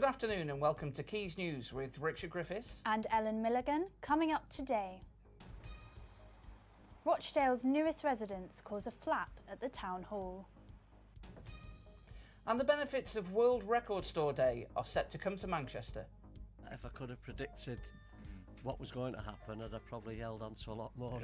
Good afternoon and welcome to Quays News with Richard Griffiths and Ellen Milligan. Coming up today, Rochdale's newest residents cause a flap at the town hall. And the benefits of World Record Store Day are set to come to Manchester. If I could have predicted what was going to happen, I'd have probably held on to a lot more.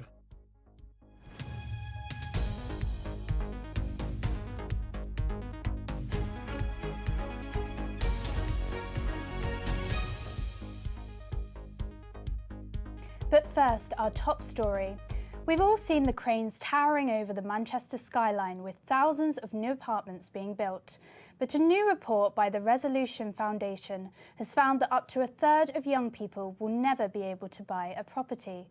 But first, our top story. We've all seen the cranes towering over the Manchester skyline with thousands of new apartments being built. But a new report by the Resolution Foundation has found that up to a third of young people will never be able to buy a property.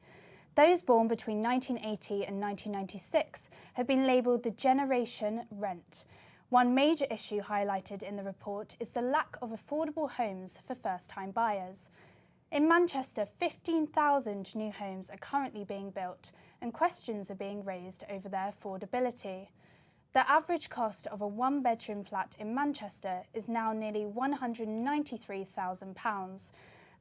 Those born between 1980 and 1996 have been labelled the Generation Rent. One major issue highlighted in the report is the lack of affordable homes for first-time buyers. In Manchester, 15,000 new homes are currently being built and questions are being raised over their affordability. The average cost of a one-bedroom flat in Manchester is now nearly £193,000.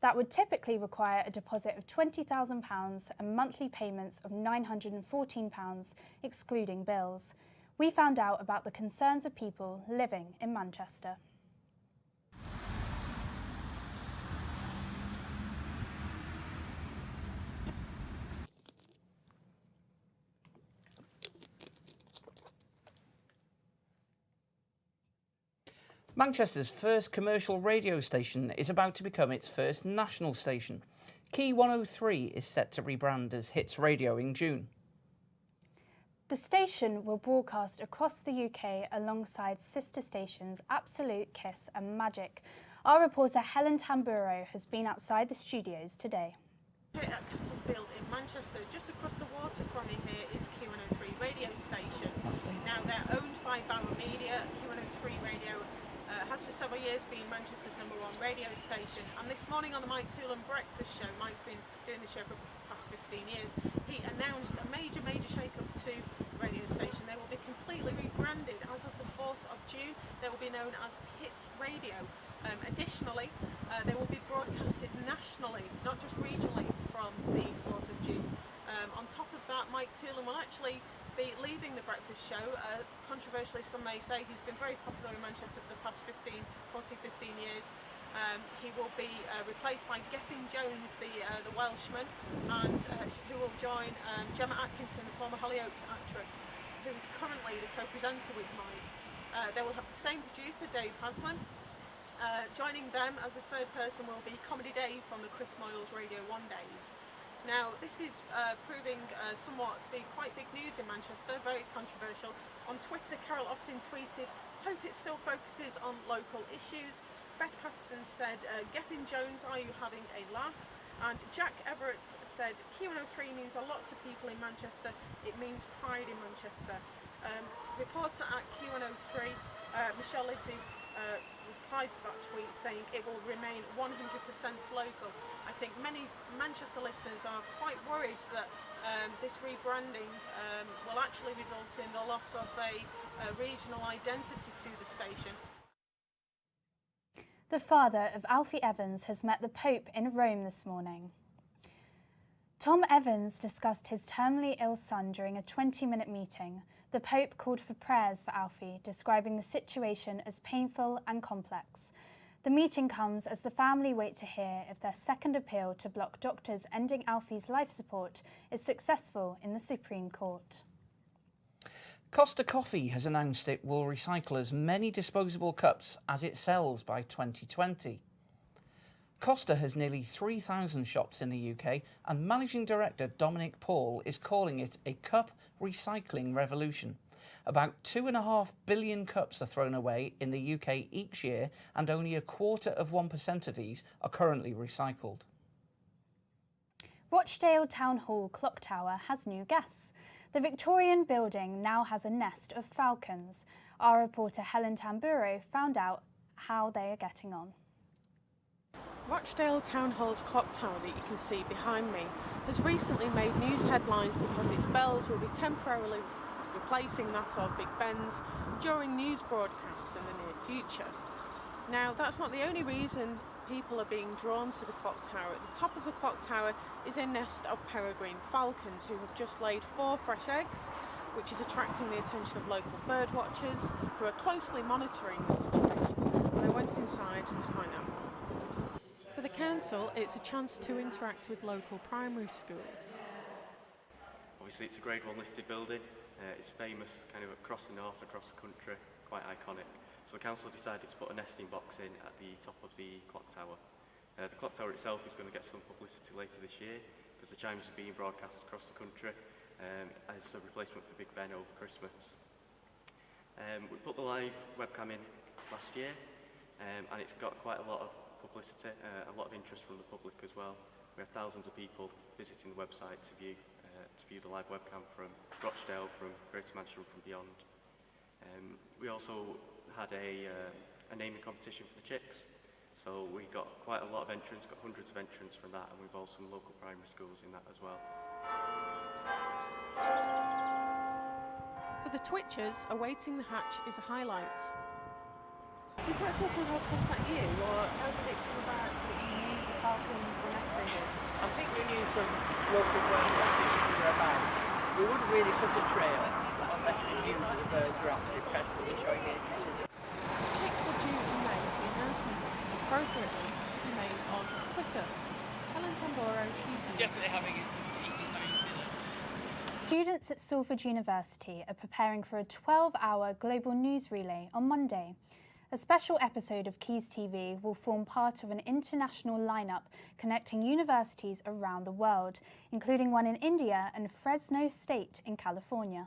That would typically require a deposit of £20,000 and monthly payments of £914, excluding bills. We found out about the concerns of people living in Manchester. Manchester's first commercial radio station is about to become its first national station. Key 103 is set to rebrand as Hits Radio in June. The station will broadcast across the UK alongside sister stations Absolute, Kiss and Magic. Our reporter Helen Tamburo has been outside the studios today. Here at Castlefield in Manchester, just across the water from me here is Q103 radio station. Now they're owned by Bauer Media. Q103 radio has for several years been Manchester's #1 radio station, and this morning on the Mike Toolan breakfast show, Mike's been doing the show for the past 15 years, he announced a major shake-up to the radio station. They will be completely rebranded as of the 4th of June. They will be known as Hits Radio. Additionally, they will be broadcasted nationally, not just regionally, from the 4th of June. On top of that, Mike Toolan will actually be leaving the breakfast show. Controversially, some may say he's been very popular in Manchester for the past 15 years. He will be replaced by Gethin Jones, the Welshman, and who will join Gemma Atkinson, the former Hollyoaks actress, who is currently the co-presenter with Mike. They will have the same producer, Dave Haslam. Joining them as a third person will be Comedy Dave from the Chris Moyles Radio 1 days. Now, this is proving somewhat to be quite big news in Manchester, very controversial. On Twitter, Carol Austin tweeted, "Hope it still focuses on local issues." Beth Patterson said, "Gethin Jones, are you having a laugh?" And Jack Everett said, "Q103 means a lot to people in Manchester. It means pride in Manchester." Reporter at Q103, Michelle Livesey, replied to that tweet saying it will remain 100% local. I think many Manchester listeners are quite worried that this rebranding will actually result in the loss of a regional identity to the station. The father of Alfie Evans has met the Pope in Rome this morning. Tom Evans discussed his terminally ill son during a 20-minute meeting. The Pope called for prayers for Alfie, describing the situation as painful and complex. The meeting comes as the family wait to hear if their second appeal to block doctors ending Alfie's life support is successful in the Supreme Court. Costa Coffee has announced it will recycle as many disposable cups as it sells by 2020. Costa has nearly 3,000 shops in the UK, and Managing Director Dominic Paul is calling it a cup recycling revolution. About 2.5 billion cups are thrown away in the UK each year, and only 0.25% of these are currently recycled. Rochdale Town Hall clock tower has new guests. The Victorian building now has a nest of falcons. Our reporter Helen Tamburo found out how they are getting on. Rochdale Town Hall's clock tower that you can see behind me has recently made news headlines because its bells will be temporarily replacing that of Big Ben's during news broadcasts in the near future. Now, that's not the only reason people are being drawn to the clock tower. At the top of the clock tower is a nest of peregrine falcons who have just laid 4 fresh eggs, which is attracting the attention of local bird watchers who are closely monitoring the situation. And I went inside to find out more. For the council, it's a chance to interact with local primary schools. Obviously it's a Grade 1 listed building, it's famous kind of across the north, across the country, quite iconic. So the council decided to put a nesting box in at the top of the clock tower. The clock tower itself is going to get some publicity later this year because the chimes are being broadcast across the country as a replacement for Big Ben over Christmas. We put the live webcam in last year and it's got quite a lot of publicity, a lot of interest from the public as well. We have thousands of people visiting the website to view the live webcam from Rochdale, from Greater Manchester and from beyond. We also had a naming competition for the chicks, so we got quite a lot of entrants, got hundreds of entrants from that, and we've involved some local primary schools in that as well. For the Twitchers, awaiting the hatch is a highlight. Did you actually have contact you, or how did it come about that you knew the falcons were nesting here? I think we knew from local bird watchers who were about. We wouldn't really put a trail unless we knew the birds were actually present and showing interest in them. The chicks are due in May, the announcement appropriately to be made on Twitter. Helen Tamboro, Quays News. Definitely having it eating dinner. Students at Salford University are preparing for a 12-hour global news relay on Monday. A special episode of Quays TV will form part of an international lineup connecting universities around the world, including one in India and Fresno State in California.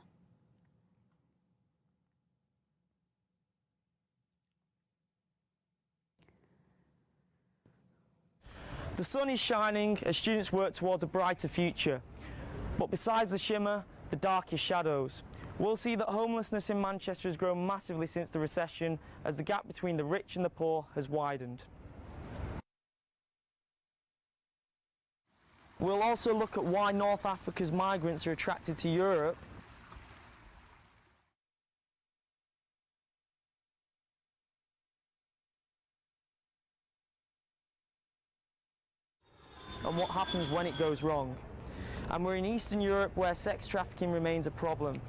The sun is shining as students work towards a brighter future. But besides the shimmer, the darkest shadows. We'll see that homelessness in Manchester has grown massively since the recession as the gap between the rich and the poor has widened. We'll also look at why North Africa's migrants are attracted to Europe, and what happens when it goes wrong. And we're in Eastern Europe where sex trafficking remains a problem.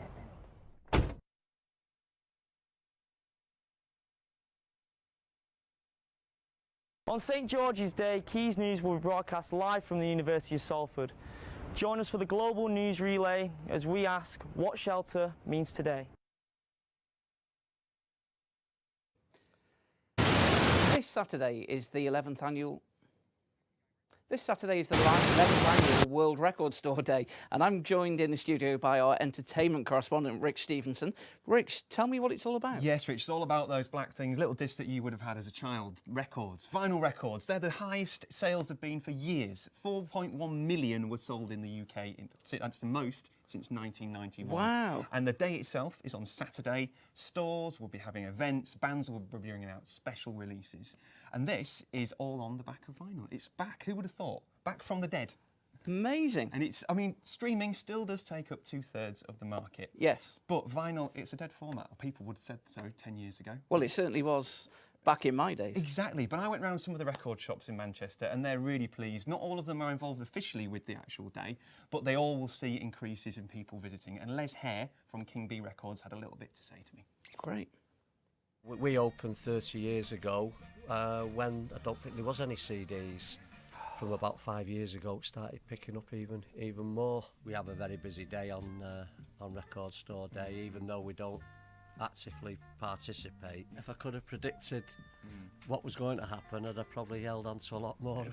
On St George's Day, Quays News will be broadcast live from the University of Salford. Join us for the global news relay as we ask what shelter means today. This Saturday is the 11th annual World Record Store Day, and I'm joined in the studio by our entertainment correspondent, Rich Stevenson. Rich, tell me what it's all about. Yes, Rich, it's all about those black things, little discs that you would have had as a child. Records, vinyl records. They're the highest sales have been for years. 4.1 million were sold in the UK. That's the most since 1991. Wow. And the day itself is on Saturday. Stores will be having events, bands will be bringing out special releases. And this is all on the back of vinyl. It's back, who would have thought? Back from the dead. Amazing. And it's, I mean, streaming still does take up 2/3 of the market. Yes. But vinyl, it's a dead format. People would have said so 10 years ago. Well, it certainly was back in my days. Exactly, but I went round some of the record shops in Manchester and they're really pleased. Not all of them are involved officially with the actual day, but they all will see increases in people visiting. And Les Hare from King B Records had a little bit to say to me. Great. We opened 30 years ago when I don't think there was any CDs. From about 5 years ago, it started picking up even more. We have a very busy day on Record Store Day, even though we don't actively participate. If I could have predicted what was going to happen, I'd have probably held on to a lot more.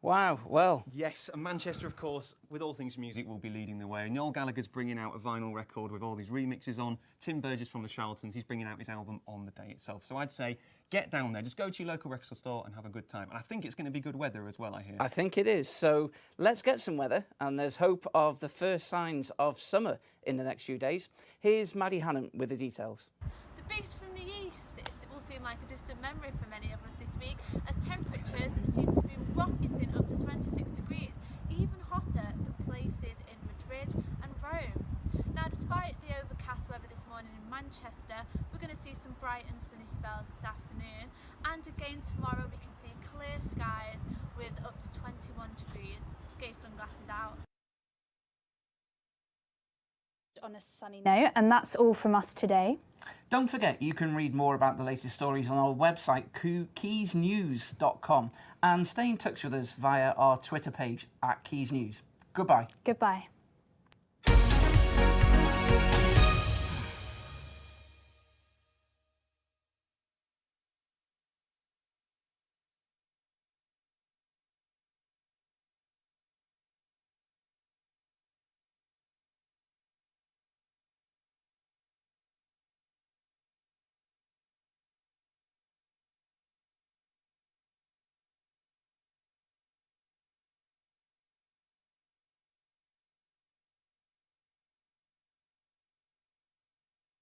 Wow, well. Yes, and Manchester, of course, with all things music, will be leading the way. Noel Gallagher's bringing out a vinyl record with all these remixes on. Tim Burgess from the Charltons, he's bringing out his album on the day itself. So I'd say get down there, just go to your local record store and have a good time. And I think it's going to be good weather as well, I hear. I think it is. So let's get some weather, and there's hope of the first signs of summer in the next few days. Here's Maddie Hannon with the details. The breeze from the east, we'll see seem like a distant memory for many of us this week, as temperatures seem to be rocketing up to 26 degrees, even hotter than places in Madrid and Rome. Now, despite the overcast weather this morning in Manchester, we're going to see some bright and sunny spells this afternoon, and again tomorrow we can see clear skies with up to 21 degrees. Get your sunglasses out. On a sunny note, and that's all from us today. Don't forget, you can read more about the latest stories on our website, quaysnews.com, and stay in touch with us via our Twitter page @QuaysNews. Goodbye. Goodbye.